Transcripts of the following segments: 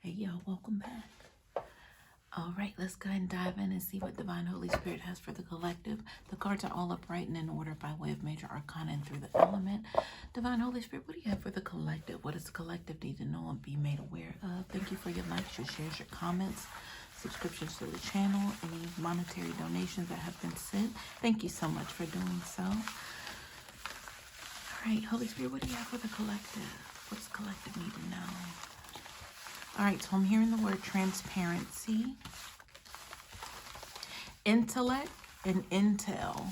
Hey y'all, welcome back. All right, let's go ahead and dive in and see what Divine Holy Spirit has for the collective. The cards are all upright and in order by way of major arcana and through the element. Divine Holy Spirit, what do you have for the collective? What does the collective need to know and be made aware of? Thank you for your likes, your shares, your comments, subscriptions to the channel, any monetary donations that have been sent. Thank you so much for doing so. All right, Holy Spirit, what do you have for the collective? What does the collective need to know? All right, so I'm hearing the word transparency, intellect, and intel.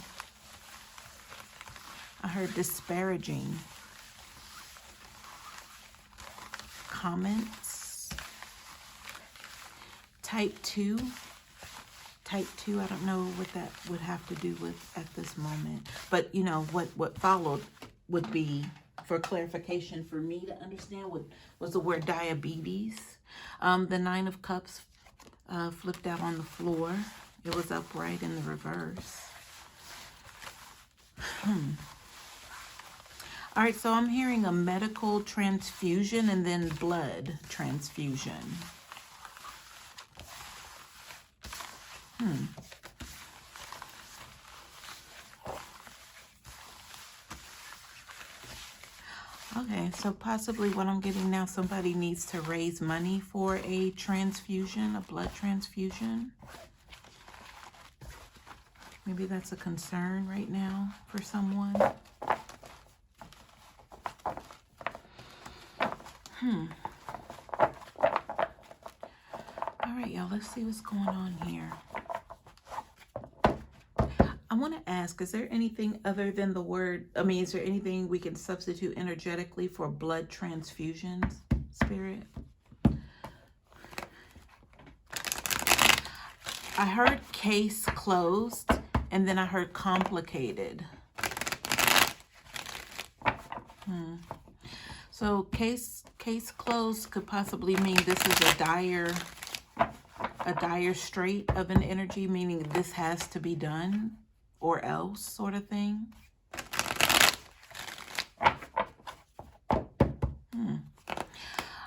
I heard disparaging comments. Type 2. Type 2, I don't know what that would have to do with at this moment. But, you know, what followed would be, for clarification for me to understand, what was the word diabetes. The Nine of Cups flipped out on the floor. It was upright in the reverse. All right, so I'm hearing a medical transfusion and then blood transfusion. Okay, so possibly what I'm getting now, somebody needs to raise money for a transfusion, a blood transfusion. Maybe that's a concern right now for someone. All right, y'all, let's see what's going on here. I want to ask, is there anything other than the word, is there anything we can substitute energetically for blood transfusions, Spirit? I heard case closed, and then I heard complicated. So case closed could possibly mean this is a dire strait of an energy, meaning this has to be done or else sort of thing.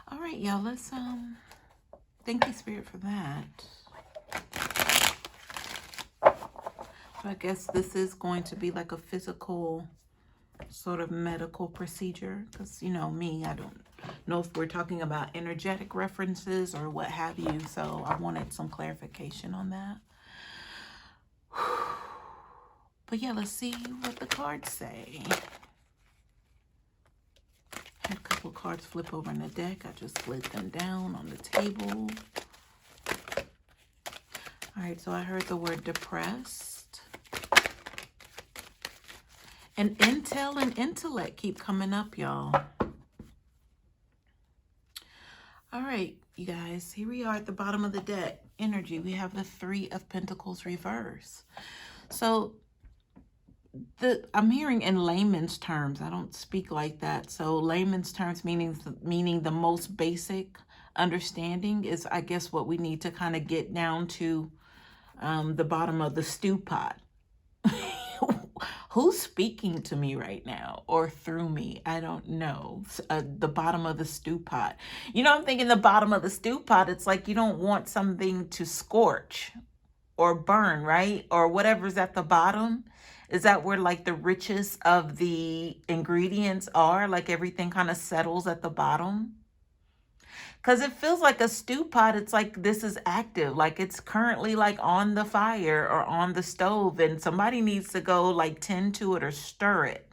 All right, y'all, let's thank you, Spirit, for that. So I guess this is going to be like a physical sort of medical procedure, because, you know, me, I don't know if we're talking about energetic references or what have you, so I wanted some clarification on that. But yeah, let's see what the cards say. Had a couple cards flip over in the deck. I just slid them down on the table. All right, so I heard the word depressed. And intel and intellect keep coming up, y'all. All right, you guys, here we are at the bottom of the deck. Energy, we have the Three of Pentacles reverse. So I'm hearing in layman's terms. I don't speak like that. So layman's terms meaning the most basic understanding is, I guess, what we need to kind of get down to the bottom of the stew pot. Who's speaking to me right now or through me? I don't know. The bottom of the stew pot. You know, I'm thinking the bottom of the stew pot, it's like you don't want something to scorch or burn, right? Or whatever's at the bottom. Is that where like the richest of the ingredients are? Like everything kind of settles at the bottom? Because it feels like a stew pot. It's like this is active. Like it's currently like on the fire or on the stove. And somebody needs to go like tend to it or stir it.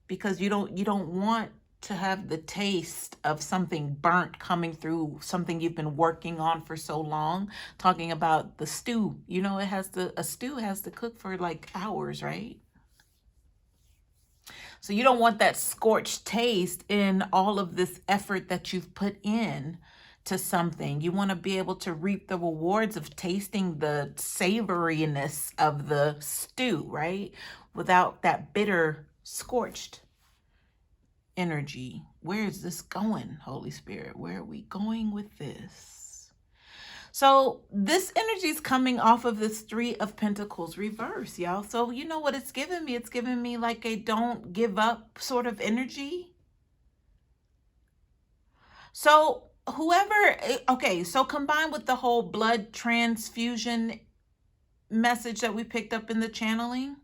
Because you don't want to have the taste of something burnt coming through something you've been working on for so long. Talking about the stew, you know, a stew has to cook for like hours, right? So you don't want that scorched taste in all of this effort that you've put in to something. You want to be able to reap the rewards of tasting the savoriness of the stew, right? Without that bitter, scorched energy. Where is this going, Holy Spirit? Where are we going with this? So this energy is coming off of this Three of Pentacles reverse, y'all. So you know what it's giving me? It's giving me like a don't give up sort of energy. So whoever, okay, so combined with the whole blood transfusion message that we picked up in the channeling,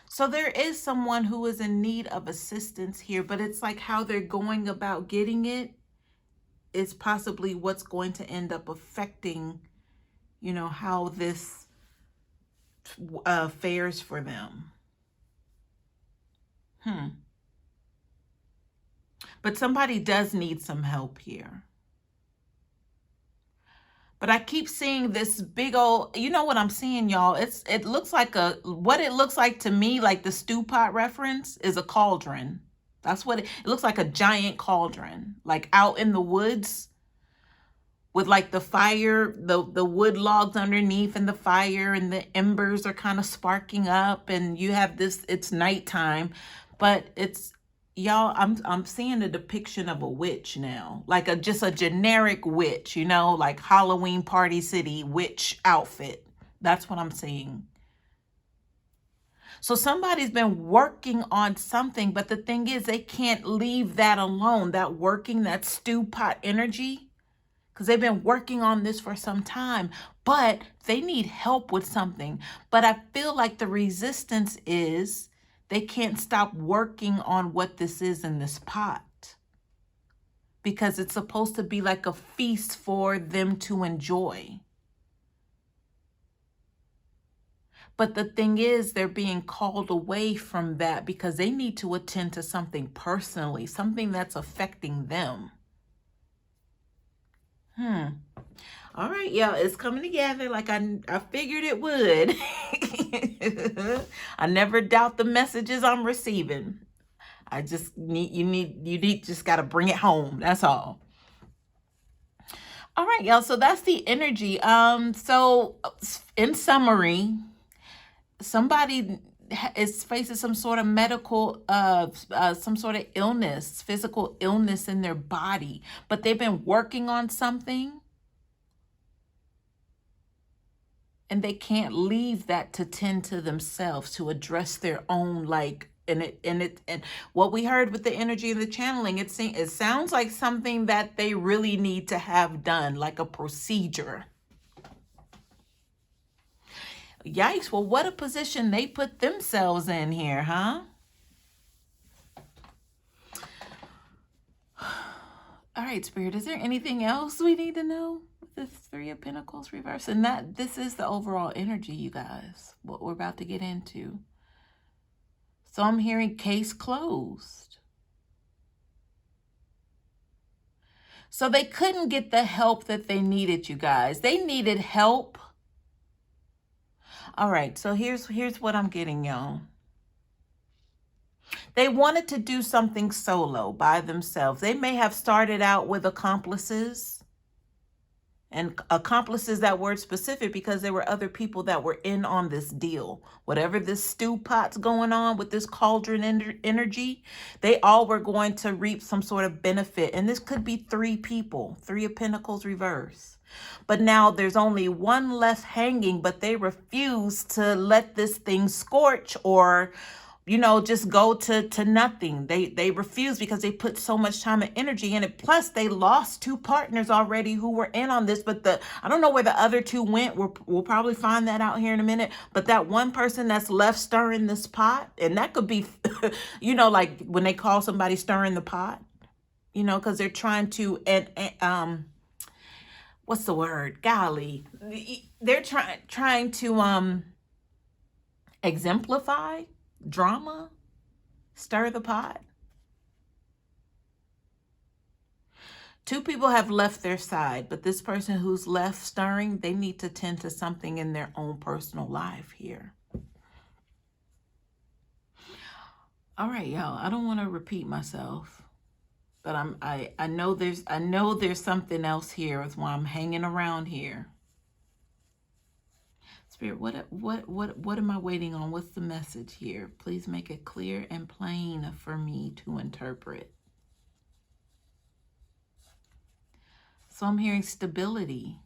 so there is someone who is in need of assistance here, but it's like how they're going about getting it is possibly what's going to end up affecting, how this fares for them. But somebody does need some help here. But I keep seeing this big old, you know what I'm seeing, y'all? It looks like what it looks like to me, like the stew pot reference, is a cauldron. That's what it looks like, a giant cauldron, like out in the woods with like the fire, the wood logs underneath and the fire and the embers are kind of sparking up and you have this, it's nighttime, but it's, y'all, I'm seeing a depiction of a witch now, like just a generic witch, like Halloween Party City witch outfit. That's what I'm seeing. So somebody's been working on something, but the thing is they can't leave that alone, that working, that stew pot energy, because they've been working on this for some time, but they need help with something. But I feel like the resistance is they can't stop working on what this is in this pot, because it's supposed to be like a feast for them to enjoy. But the thing is, they're being called away from that because they need to attend to something personally, something that's affecting them. All right, y'all, it's coming together like I figured it would. I never doubt the messages I'm receiving. I just just got to bring it home. That's all. All right, y'all. So that's the energy. So in summary, somebody is facing some sort of medical, some sort of illness, physical illness in their body, but they've been working on something and they can't leave that to tend to themselves, to address their own, and what we heard with the energy of the channeling, it sounds like something that they really need to have done, like a procedure. Yikes, well, what a position they put themselves in here, huh? All right, Spirit, is there anything else we need to know with this Three of Pentacles reverse? And this is the overall energy, you guys, what we're about to get into. So I'm hearing case closed. So they couldn't get the help that they needed, you guys. They needed help. All right, so here's what I'm getting, y'all. They wanted to do something solo by themselves. They may have started out with accomplices, and accomplices, that word specific, because there were other people that were in on this deal. Whatever this stew pot's going on with this cauldron energy, they all were going to reap some sort of benefit. And this could be 3 people, 3 of Pentacles reverse. But now there's only one left hanging, but they refuse to let this thing scorch or just go to nothing. They refuse because they put so much time and energy in it. Plus, they lost 2 partners already who were in on this. But I don't know where the other 2 went. We'll probably find that out here in a minute. But that one person that's left stirring this pot, and that could be, like when they call somebody stirring the pot, because they're trying to, what's the word? Golly, they're trying to exemplify drama, stir the pot. 2 people have left their side, but this person who's left stirring, they need to tend to something in their own personal life here. All right, y'all, I don't want to repeat myself, but I know there's something else here. That's why I'm hanging around here. Spirit, what am I waiting on? What's the message here? Please make it clear and plain for me to interpret. So I'm hearing stability.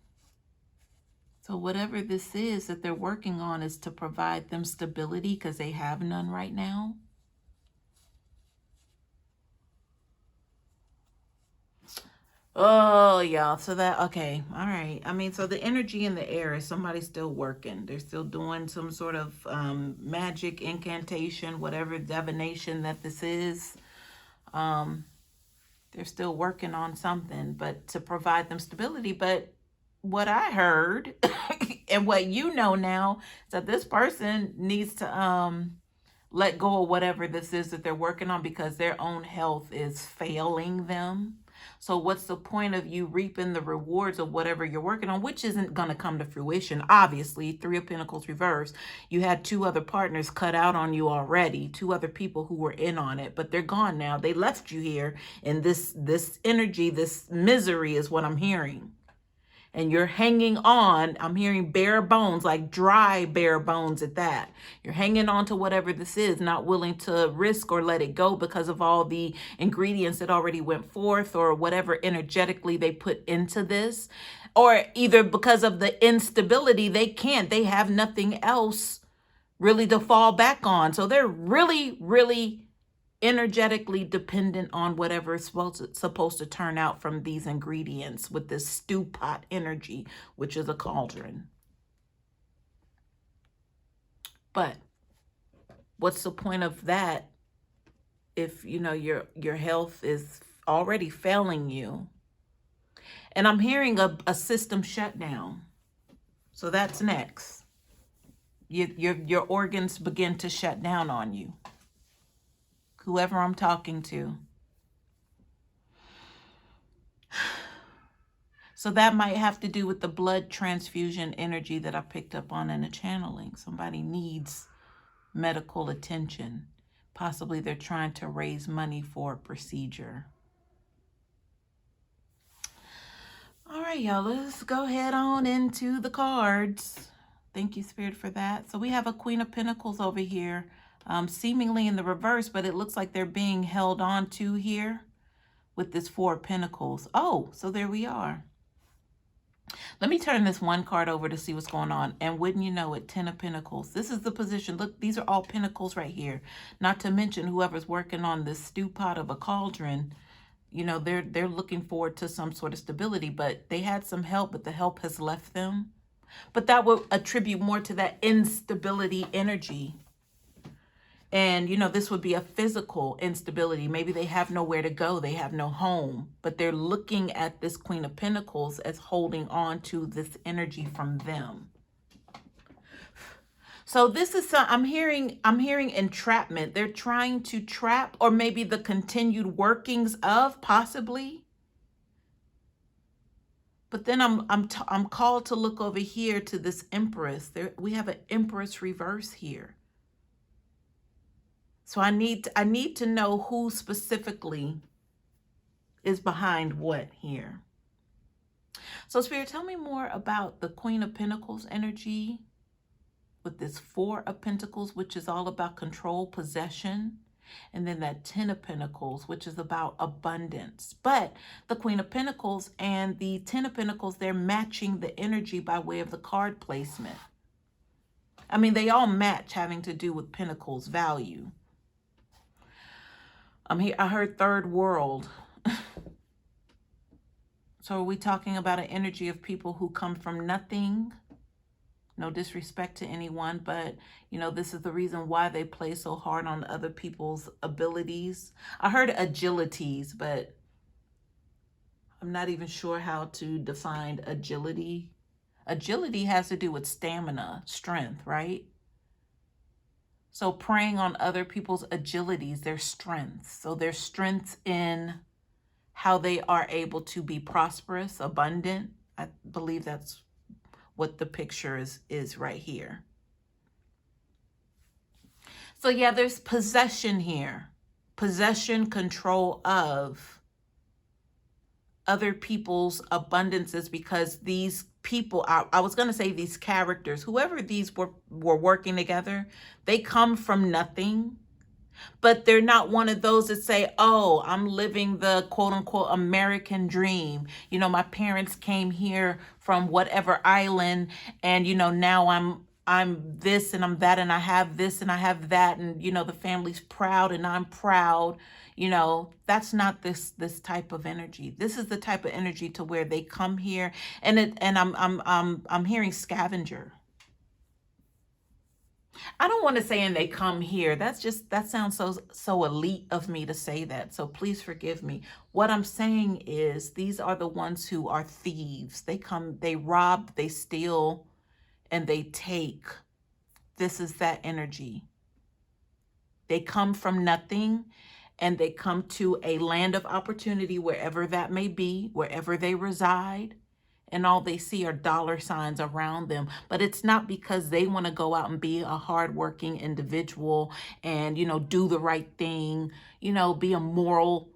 So whatever this is that they're working on is to provide them stability because they have none right now. Oh, y'all. So that, okay. All right. I mean, so the energy in the air is somebody still working. They're still doing some sort of magic, incantation, whatever divination that this is. Um, they're still working on something, but to provide them stability. But what I heard and what you know now is that this person needs to let go of whatever this is that they're working on because their own health is failing them. So, what's the point of you reaping the rewards of whatever you're working on, which isn't going to come to fruition? Obviously, Three of Pentacles reverse. You had two other partners cut out on you already, two other people who were in on it, but they're gone now. They left you here, and this energy, this misery is what I'm hearing, and you're hanging on. I'm hearing bare bones, like dry bare bones at that. You're hanging on to whatever this is, not willing to risk or let it go because of all the ingredients that already went forth or whatever energetically they put into this, or either because of the instability, they have nothing else really to fall back on. So they're really, really energetically dependent on whatever is supposed to turn out from these ingredients with this stew pot energy, which is a cauldron. But what's the point of that if your health is already failing you? And I'm hearing a system shutdown. So that's next. Your organs begin to shut down on you. Whoever I'm talking to. So that might have to do with the blood transfusion energy that I picked up on in the channeling. Somebody needs medical attention. Possibly they're trying to raise money for a procedure. All right, y'all, let's go head on into the cards. Thank you, Spirit, for that. So we have a Queen of Pentacles over here, seemingly in the reverse, but it looks like they're being held on to here with this Four of Pentacles. Oh, so there we are. Let me turn this one card over to see what's going on. And wouldn't you know it, 10 of Pentacles. This is the position. Look, these are all pentacles right here. Not to mention whoever's working on this stew pot of a cauldron, they're looking forward to some sort of stability, but they had some help, but the help has left them. But that would attribute more to that instability energy. And, this would be a physical instability. Maybe they have nowhere to go. They have no home. But they're looking at this Queen of Pentacles as holding on to this energy from them. So this is, I'm hearing entrapment. They're trying to trap, or maybe the continued workings of, possibly. But then I'm called to look over here to this Empress. We have an Empress reverse here. So I need to know who specifically is behind what here. So Spirit, tell me more about the Queen of Pentacles energy with this Four of Pentacles, which is all about control, possession. And then that 10 of Pentacles, which is about abundance. But the Queen of Pentacles and the 10 of Pentacles, they're matching the energy by way of the card placement. I mean, they all match, having to do with Pentacles value. I heard third world. So are we talking about an energy of people who come from nothing? No disrespect to anyone, but, this is the reason why they play so hard on other people's abilities. I heard agilities, but I'm not even sure how to define agility. Agility has to do with stamina, strength, right? So preying on other people's agilities, their strengths. So their strengths in how they are able to be prosperous, abundant. I believe that's what the picture is right here. So yeah, there's possession here. Possession, control of other people's abundances, because these people, I was going to say these characters, whoever these were working together, they come from nothing. But they're not one of those that say, oh, I'm living the quote unquote American dream. My parents came here from whatever island, and, now I'm I'm this and I'm that and I have this and I have that, and the family's proud and I'm proud. That's not this type of energy. This is the type of energy to where they come here, and I'm hearing scavenger. I don't want to say and they come here. That sounds so elite of me to say that. So please forgive me. What I'm saying is these are the ones who are thieves. They come, they rob, they steal, and they take. This is that energy. They come from nothing and they come to a land of opportunity, wherever that may be, wherever they reside. And all they see are dollar signs around them. But it's not because they want to go out and be a hardworking individual and, do the right thing, be a moral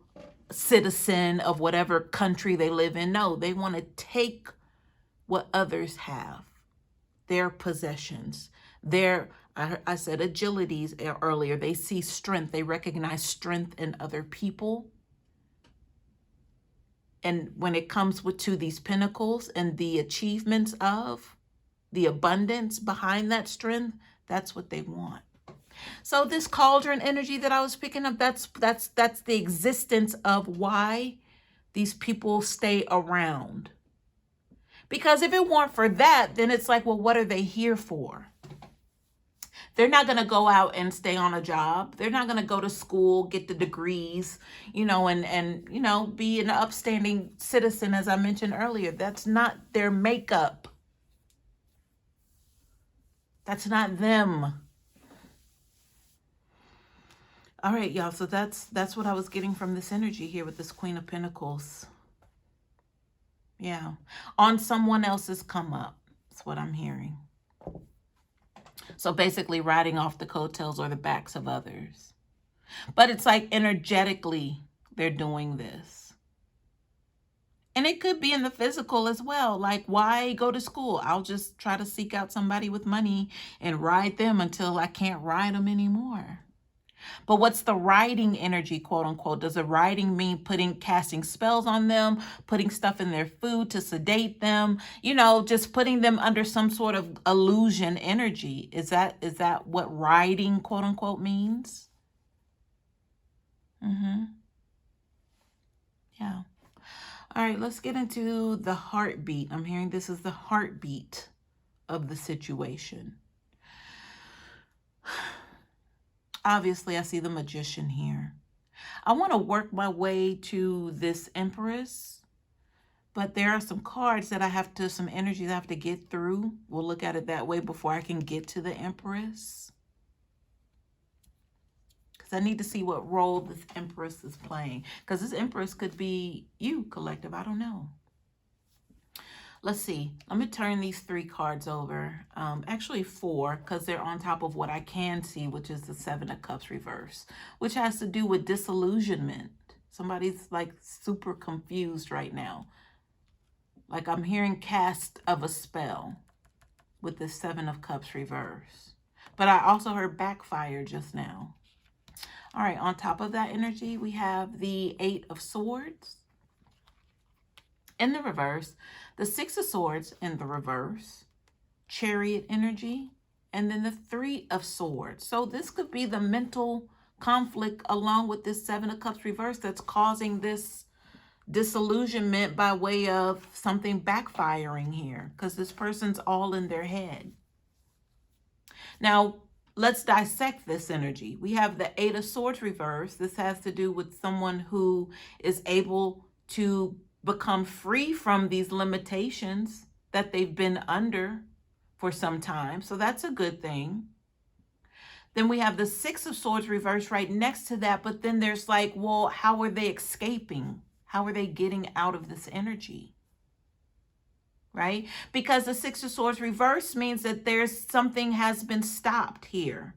citizen of whatever country they live in. No, they want to take what others have, their possessions, I said agilities earlier. They see strength. They recognize strength in other people. And when it comes to these pinnacles and the achievements of the abundance behind that strength, that's what they want. So this cauldron energy that I was picking up, that's the existence of why these people stay around. Because if it weren't for that, then it's like, well, what are they here for? They're not going to go out and stay on a job. They're not going to go to school, get the degrees, and be an upstanding citizen, as I mentioned earlier. That's not their makeup. That's not them. All right, y'all. So that's what I was getting from this energy here with this Queen of Pentacles. Yeah. On someone else's come up. That's what I'm hearing. So basically riding off the coattails or the backs of others. But it's like energetically they're doing this. And it could be in the physical as well. Like, why go to school? I'll just try to seek out somebody with money and ride them until I can't ride them anymore. But what's the riding energy, quote unquote? Does the riding mean casting spells on them, putting stuff in their food to sedate them, just putting them under some sort of illusion energy? Is that what riding, quote unquote, means? Yeah. All right, let's get into the heartbeat. I'm hearing this is the heartbeat of the situation. Obviously, I see the Magician here. I want to work my way to this Empress, but there are some cards that some energies I have to get through. We'll look at it that way before I can get to the Empress. Because I need to see what role this Empress is playing. Because this Empress could be you, collective. I don't know. Let's see. Let me turn these 3 cards over. Actually 4, because they're on top of what I can see, which is the 7 of Cups reverse, which has to do with disillusionment. Somebody's like super confused right now. Like I'm hearing cast of a spell with the 7 of Cups reverse. But I also heard backfire just now. All right, on top of that energy, we have the 8 of Swords in the reverse, the 6 of Swords in the reverse, Chariot energy, and then the 3 of Swords. So this could be the mental conflict along with this 7 of Cups reverse that's causing this disillusionment by way of something backfiring here, because this person's all in their head. Now, let's dissect this energy. We have the 8 of Swords reverse. This has to do with someone who is able to become free from these limitations that they've been under for some time. So that's a good thing. Then we have the 6 of Swords reverse right next to that. But then there's like, well, how are they escaping? How are they getting out of this energy? Right? Because the 6 of Swords reverse means that something has been stopped here.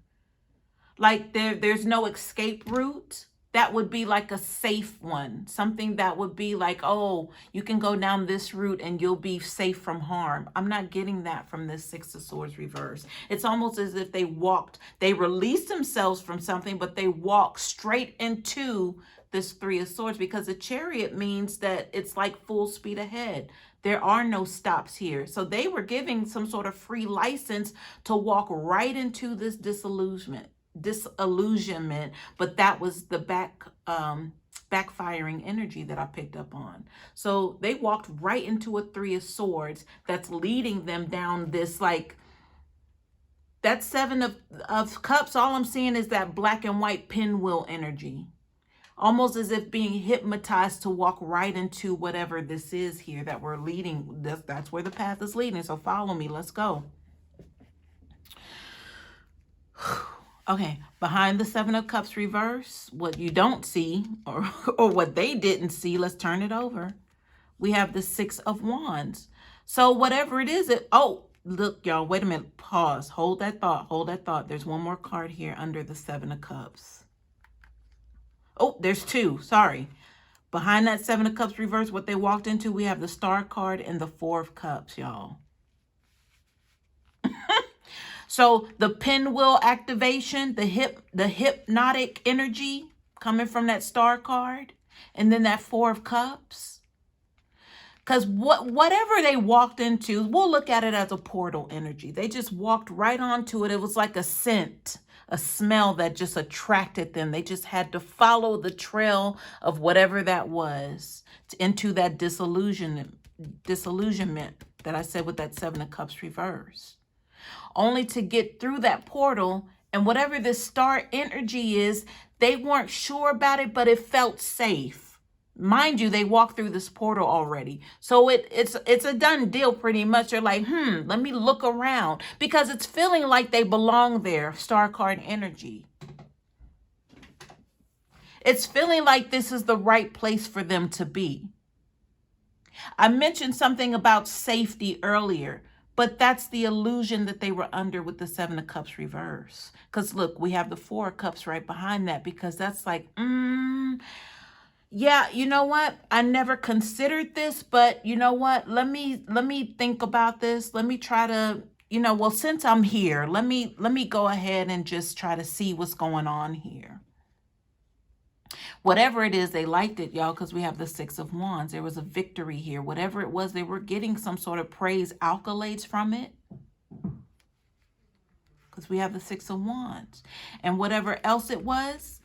Like there's no escape route. That would be like a safe one. Something that would be like, oh, you can go down this route and you'll be safe from harm. I'm not getting that from this 6 of Swords reverse. It's almost as if they released themselves from something, but they walked straight into this Three of Swords, because the Chariot means that it's like full speed ahead. There are no stops here. So they were giving some sort of free license to walk right into this disillusionment, but that was the backfiring energy that I picked up on. So they walked right into a Three of Swords that's leading them down this, like, that Seven of Cups. All I'm seeing is that black and white pinwheel energy, almost as if being hypnotized to walk right into whatever this is here that we're leading. That's where the path is leading. So follow me. Let's go. Okay, behind the Seven of Cups reverse, what you don't see, or what they didn't see, let's turn it over. We have the Six of Wands. So whatever it is, oh, look, y'all, wait a minute, pause, hold that thought. There's one more card here under the Seven of Cups. Oh, there's two, sorry. Behind that Seven of Cups reverse, what they walked into, we have the Star card and the Four of Cups, y'all. So the pinwheel activation, the hypnotic energy coming from that Star card, and then that Four of Cups. Because whatever they walked into, we'll look at it as a portal energy. They just walked right onto it. It was like a scent, a smell that just attracted them. They just had to follow the trail of whatever that was into that disillusionment that I said with that Seven of Cups reverse. Only to get through that portal, and whatever this star energy is, they weren't sure about it, but it felt safe. Mind you, they walked through this portal already. So it's a done deal pretty much. They're like, let me look around, because it's feeling like they belong there, Star card energy. It's feeling like this is the right place for them to be. I mentioned something about safety earlier, but that's the illusion that they were under with the Seven of Cups reverse. Because look, we have the Four of Cups right behind that, because that's like, yeah, you know what? I never considered this, but you know what? Let me think about this. Let me try to, well, since I'm here, let me go ahead and just try to see what's going on here. Whatever it is, they liked it, y'all, because we have the Six of Wands. There was a victory here. Whatever it was, they were getting some sort of praise accolades from it, because we have the Six of Wands. And whatever else it was,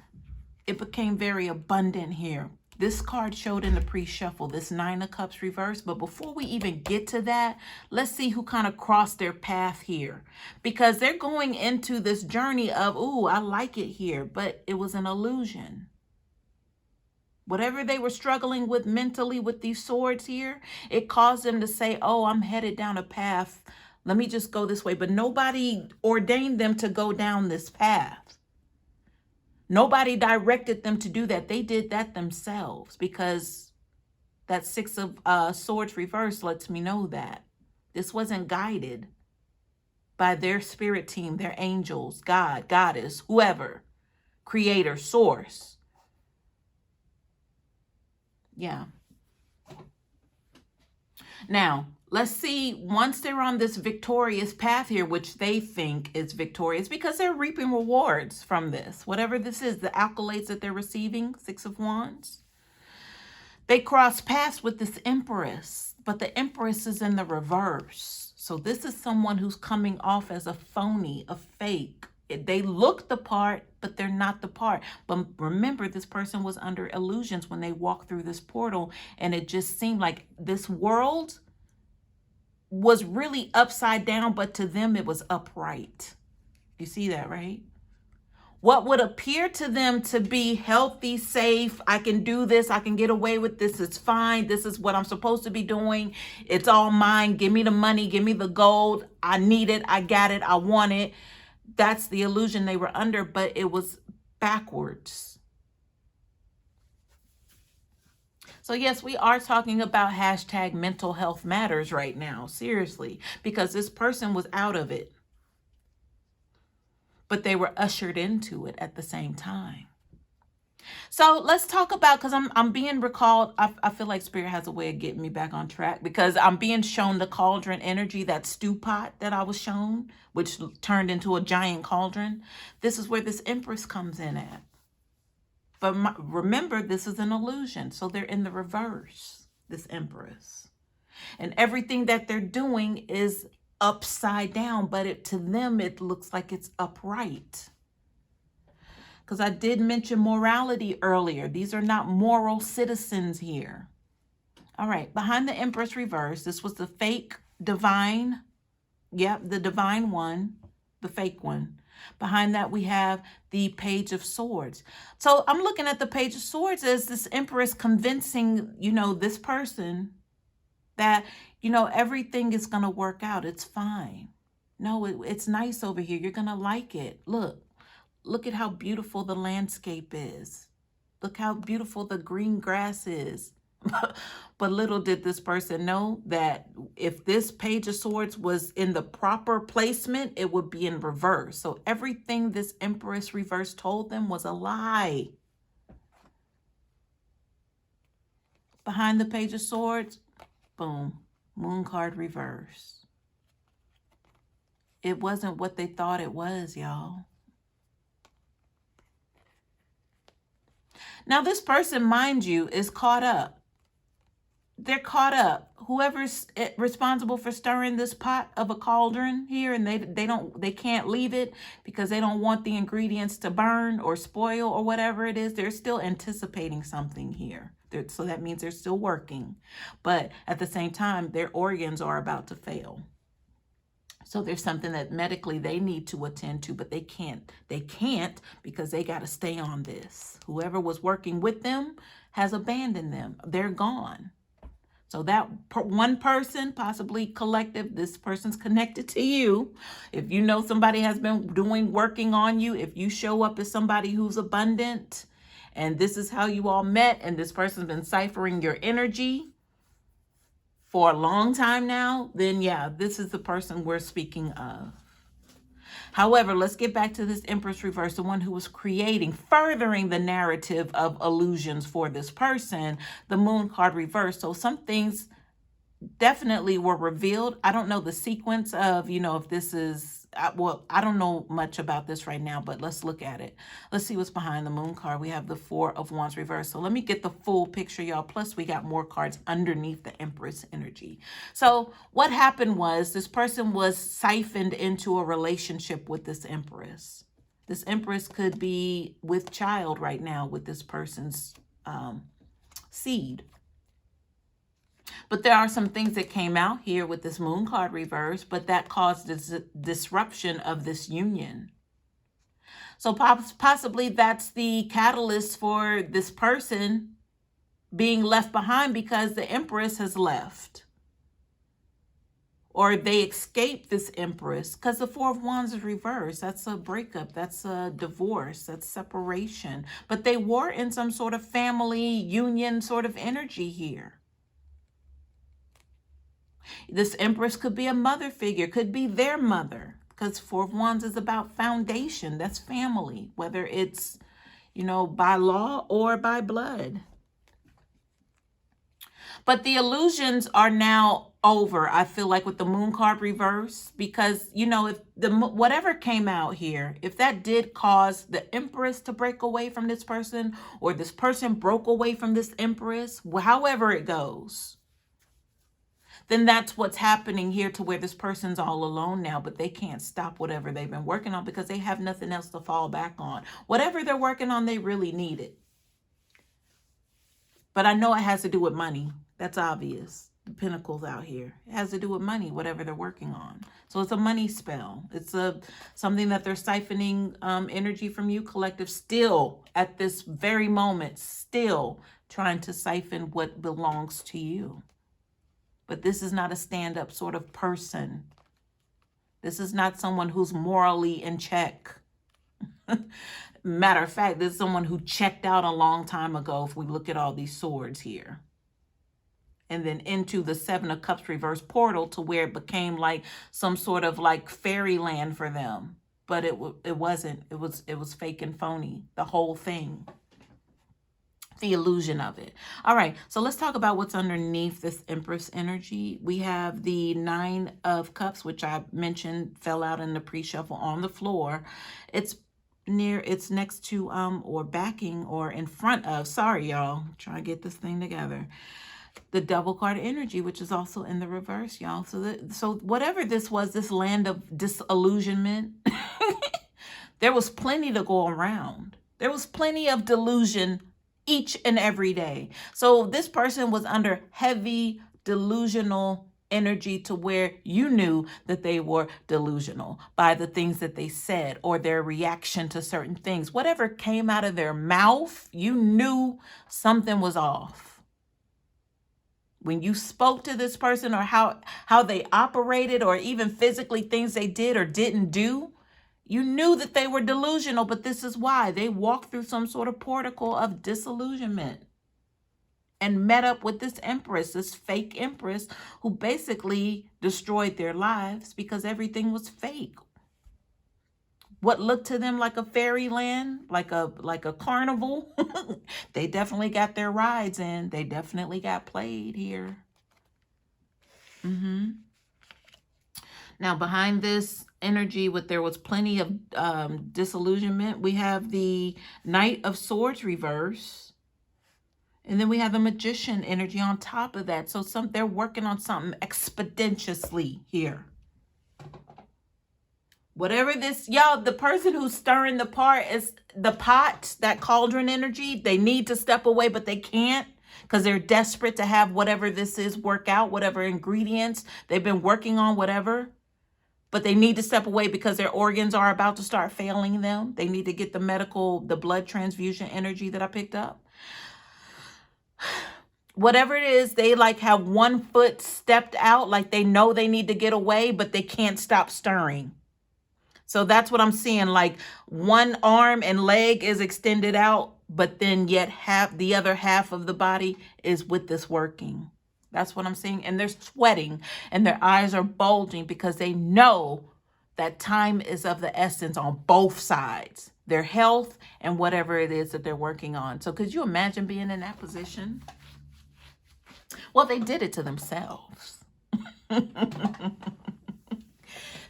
it became very abundant here. This card showed in the pre-shuffle, this Nine of Cups reverse. But before we even get to that, let's see who kind of crossed their path here. Because they're going into this journey of, ooh, I like it here, but it was an illusion. Whatever they were struggling with mentally with these swords here, it caused them to say, oh, I'm headed down a path. Let me just go this way. But nobody ordained them to go down this path. Nobody directed them to do that. They did that themselves, because that Six of Swords reverse lets me know that this wasn't guided by their spirit team, their angels, God, goddess, whoever, creator, source. Yeah. Now, let's see, once they're on this victorious path here, which they think is victorious because they're reaping rewards from this, whatever this is, the accolades that they're receiving, Six of Wands, they cross paths with this Empress, but the Empress is in the reverse. So this is someone who's coming off as a phony, a fake. They look the part, but they're not the part. But remember, this person was under illusions when they walked through this portal, and it just seemed like this world was really upside down, but to them it was upright. You see that, right? What would appear to them to be healthy, safe, I can do this, I can get away with this, it's fine, this is what I'm supposed to be doing, it's all mine, give me the money, give me the gold, I need it, I got it, I want it. That's the illusion they were under, but it was backwards. So yes, we are talking about hashtag mental health matters right now, seriously, because this person was out of it, but they were ushered into it at the same time. So let's talk about, because I'm being recalled. I feel like Spirit has a way of getting me back on track, because I'm being shown the cauldron energy, that stew pot that I was shown, which turned into a giant cauldron. This is where this Empress comes in at. But remember, this is an illusion. So they're in the reverse, this Empress. And everything that they're doing is upside down, but to them, it looks like it's upright. Because I did mention morality earlier. These are not moral citizens here. All right, behind the Empress reverse, this was the fake divine. Yep, the divine one, the fake one. Behind that, we have the Page of Swords. So I'm looking at the Page of Swords as this Empress convincing, this person that, everything is going to work out. It's fine. No, it's nice over here. You're going to like it. Look at how beautiful the landscape is. Look how beautiful the green grass is. But little did this person know that if this Page of Swords was in the proper placement, it would be in reverse. So everything this Empress reverse told them was a lie. Behind the Page of Swords, boom, Moon card reverse. It wasn't what they thought it was, y'all. Now, this person, mind you, is caught up. They're caught up. Whoever's responsible for stirring this pot of a cauldron here, and they can't leave it because they don't want the ingredients to burn or spoil or whatever it is. They're still anticipating something here. So that means they're still working. But at the same time, their organs are about to fail. So there's something that medically they need to attend to, but they can't. They can't because they got to stay on this. Whoever was working with them has abandoned them. They're gone. So that one person, possibly collective, this person's connected to you. If you know somebody has been working on you, if you show up as somebody who's abundant, and this is how you all met, and this person's been ciphering your energy for a long time now, then yeah, this is the person we're speaking of. However, let's get back to this Empress reverse, the one who was furthering the narrative of illusions for this person, the Moon card reverse. So some things definitely were revealed. I don't know the sequence of, if this is, I don't know much about this right now, but let's look at it. Let's see what's behind the Moon card. We have the Four of Wands reverse. So let me get the full picture, y'all. Plus, we got more cards underneath the Empress energy. So what happened was this person was siphoned into a relationship with this Empress. This Empress could be with child right now with this person's seed. But there are some things that came out here with this Moon card reverse, but that caused this disruption of this union. So possibly that's the catalyst for this person being left behind because the Empress has left. Or they escaped this Empress because the Four of Wands is reversed. That's a breakup. That's a divorce. That's separation. But they were in some sort of family union sort of energy here. This Empress could be a mother figure, could be their mother, because Four of Wands is about foundation. That's family, whether it's, by law or by blood. But the illusions are now over, I feel like, with the Moon card reverse, because, if whatever came out here, if that did cause the Empress to break away from this person, or this person broke away from this Empress, however it goes, then that's what's happening here to where this person's all alone now, but they can't stop whatever they've been working on because they have nothing else to fall back on. Whatever they're working on, they really need it. But I know it has to do with money. That's obvious. The Pentacles out here. It has to do with money, whatever they're working on. So it's a money spell. It's something that they're siphoning energy from you, collective, still at this very moment, still trying to siphon what belongs to you. But this is not a stand-up sort of person. This is not someone who's morally in check. Matter of fact, this is someone who checked out a long time ago if we look at all these swords here. And then into the Seven of Cups reverse portal to where it became like some sort of like fairyland for them. But it wasn't. It was fake and phony, the whole thing. The illusion of it. All right, so let's talk about what's underneath this Empress energy. We have the Nine of Cups, which I mentioned fell out in the pre-shuffle on the floor. It's near, it's next to, or backing or in front of, sorry, y'all, trying to get this thing together, the double card energy, which is also in the reverse, y'all. So whatever this was, this land of disillusionment, there was plenty to go around. There was plenty of delusion each and every day. So this person was under heavy delusional energy to where you knew that they were delusional by the things that they said or their reaction to certain things. Whatever came out of their mouth, you knew something was off. When you spoke to this person, or how they operated, or even physically things they did or didn't do, you knew that they were delusional. But this is why they walked through some sort of portal of disillusionment and met up with this empress, this fake empress, who basically destroyed their lives because everything was fake. What looked to them like a fairyland, like a carnival, they definitely got their rides in. They definitely got played here. Now, behind this energy, there was plenty of disillusionment. We have the Knight of Swords reverse. And then we have the Magician energy on top of that. So they're working on something expeditiously here. Whatever this, y'all, the person who's stirring the pot is the pot, that cauldron energy. They need to step away, but they can't because they're desperate to have whatever this is work out, whatever ingredients they've been working on, whatever. But they need to step away because their organs are about to start failing them. They need to get the blood transfusion energy that I picked up. Whatever it is, they like have one foot stepped out, like they know they need to get away, but they can't stop stirring. So that's what I'm seeing. Like one arm and leg is extended out, but then yet the other half of the body is with this working. That's what I'm seeing. And they're sweating and their eyes are bulging because they know that time is of the essence on both sides, their health and whatever it is that they're working on. So could you imagine being in that position? Well, they did it to themselves.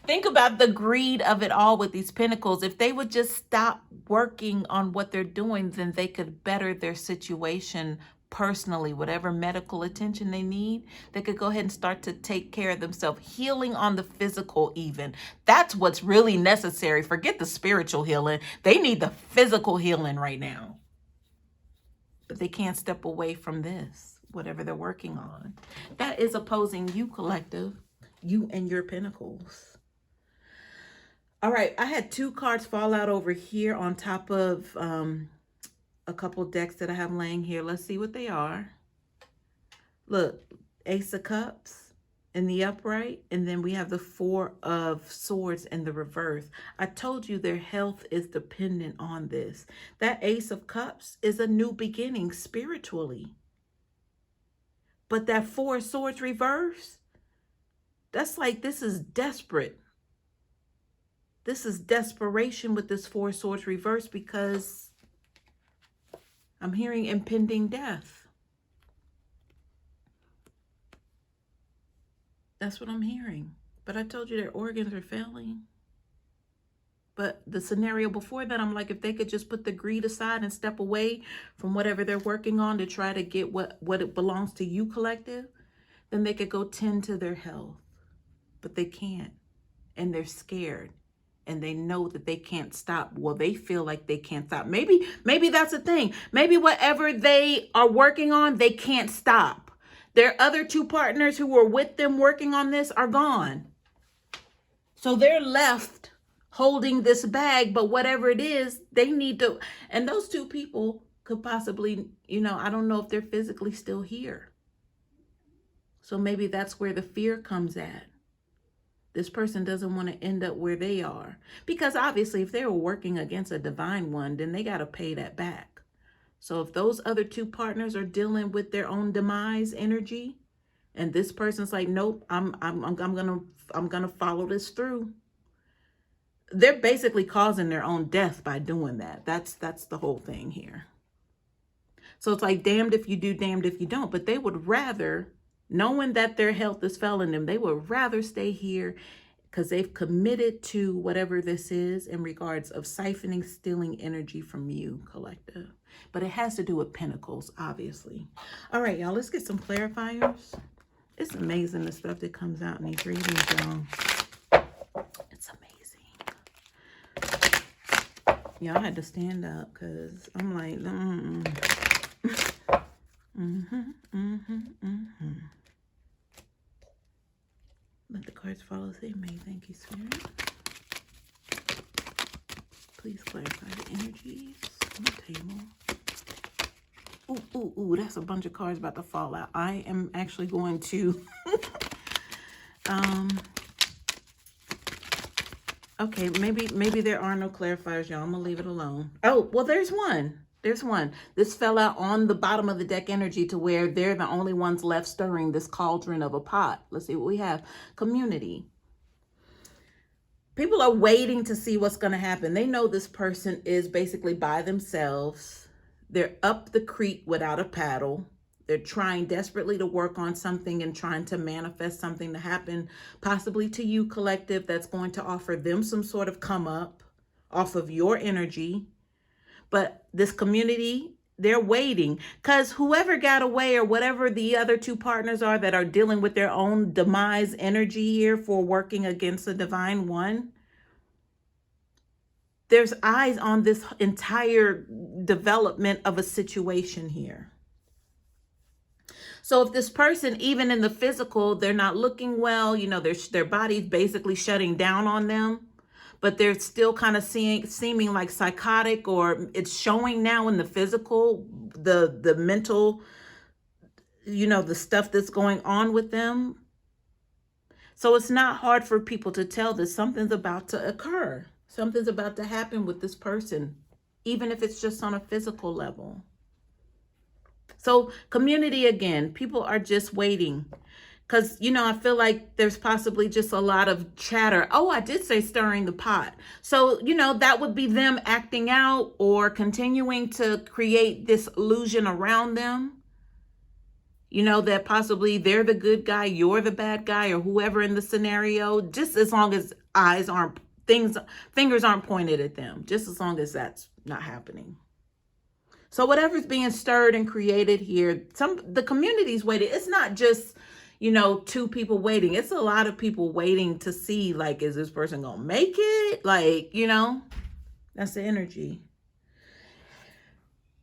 Think about the greed of it all with these pentacles. If they would just stop working on what they're doing, then they could better their situation personally. Whatever medical attention they need, they could go ahead and start to take care of themselves. Healing on the physical even. That's what's really necessary. Forget the spiritual healing. They need the physical healing right now. But they can't step away from this, whatever they're working on. That is opposing you, collective. You and your pentacles. All right, I had two cards fall out over here on top of a couple decks that I have laying here. Let's see what they are. Look, Ace of Cups in the upright, and then we have the Four of Swords in the reverse. I told you their health is dependent on this. That Ace of Cups is a new beginning spiritually. But that Four of Swords reverse, that's like, this is desperate. This is desperation with this Four of Swords reverse because I'm hearing impending death. That's what I'm hearing. But I told you their organs are failing. But the scenario before that, I'm like, if they could just put the greed aside and step away from whatever they're working on to try to get what it belongs to you, collective, then they could go tend to their health. But they can't. And they're scared. And they know that they can't stop. Well, they feel like they can't stop. Maybe that's the thing. Maybe whatever they are working on, they can't stop. Their other two partners who were with them working on this are gone. So they're left holding this bag, but whatever it is, they need to, and those two people could possibly, I don't know if they're physically still here. So maybe that's where the fear comes at. This person doesn't want to end up where they are. Because obviously, if they were working against a divine one, then they got to pay that back. So if those other two partners are dealing with their own demise energy, and this person's like, nope, I'm gonna follow this through. They're basically causing their own death by doing that. That's the whole thing here. So it's like damned if you do, damned if you don't. But they would rather, knowing that their health is failing them, they would rather stay here because they've committed to whatever this is in regards of siphoning, stealing energy from you, collective. But it has to do with pentacles, obviously. All right, y'all, let's get some clarifiers. It's amazing the stuff that comes out in these readings, y'all. It's amazing. Y'all had to stand up because I'm like, Let the cards follow they may. Thank you, Spirit. Please clarify the energies on the table. Ooh, that's a bunch of cards about to fall out. I am actually going to okay, maybe there are no clarifiers, y'all. I'm gonna leave it alone. Oh, well, there's one. There's one. This fell out on the bottom of the deck energy to where they're the only ones left stirring this cauldron of a pot. Let's see what we have. Community. People are waiting to see what's going to happen. They know this person is basically by themselves. They're up the creek without a paddle. They're trying desperately to work on something and trying to manifest something to happen, possibly to you, collective, that's going to offer them some sort of come up off of your energy. But this community, they're waiting because whoever got away or whatever the other two partners are that are dealing with their own demise energy here for working against the divine one, there's eyes on this entire development of a situation here. So if this person, even in the physical, they're not looking well, you know, their body's basically shutting down on them, but they're still kind of seeming like psychotic, or it's showing now in the physical, the mental, you know, the stuff that's going on with them. So it's not hard for people to tell that something's about to occur. Something's about to happen with this person, even if it's just on a physical level. So community, again, people are just waiting. Because, you know, I feel like there's possibly just a lot of chatter. Oh, I did say stirring the pot. So, you know, that would be them acting out or continuing to create this illusion around them. You know, that possibly they're the good guy, you're the bad guy, or whoever in the scenario, just as long as fingers aren't pointed at them, just as long as that's not happening. So whatever's being stirred and created here, the community's waiting. It's not just, you know, two people waiting. It's a lot of people waiting to see, like, is this person gonna make it? Like, you know, that's the energy.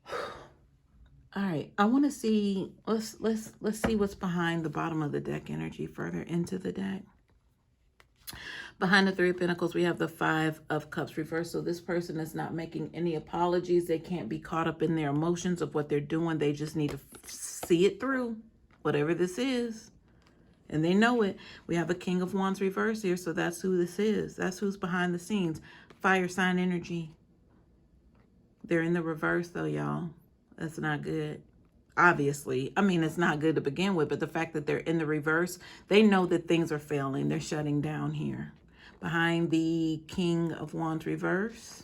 All right, I want to see. Let's see what's behind the bottom of the deck energy further into the deck. Behind the Three of Pentacles, we have the Five of Cups reversed. So this person is not making any apologies. They can't be caught up in their emotions of what they're doing. They just need to see it through, whatever this is. And they know it. We have a King of Wands reversed here, so that's who this is. That's who's behind the scenes. Fire sign energy. They're in the reverse, though, y'all. That's not good. Obviously, I mean, it's not good to begin with, but the fact that they're in the reverse, they know that things are failing. They're shutting down here. Behind the King of Wands reverse,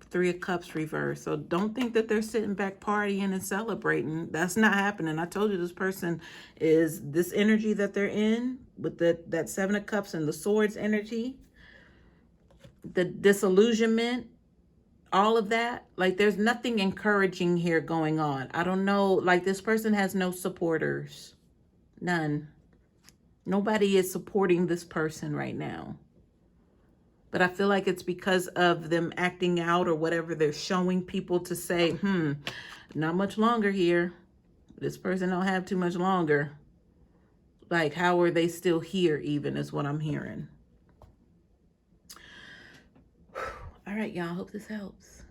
Three of Cups reverse. So don't think that they're sitting back partying and celebrating. That's not happening. I told you this person is this energy that they're in with that Seven of Cups and the Swords energy, the disillusionment, all of that. Like, there's nothing encouraging here going on. I don't know. Like, this person has no supporters. None. Nobody is supporting this person right now. But I feel like it's because of them acting out or whatever they're showing people to say, not much longer here. This person don't have too much longer. Like, how are they still here even is what I'm hearing. All right, y'all. Hope this helps.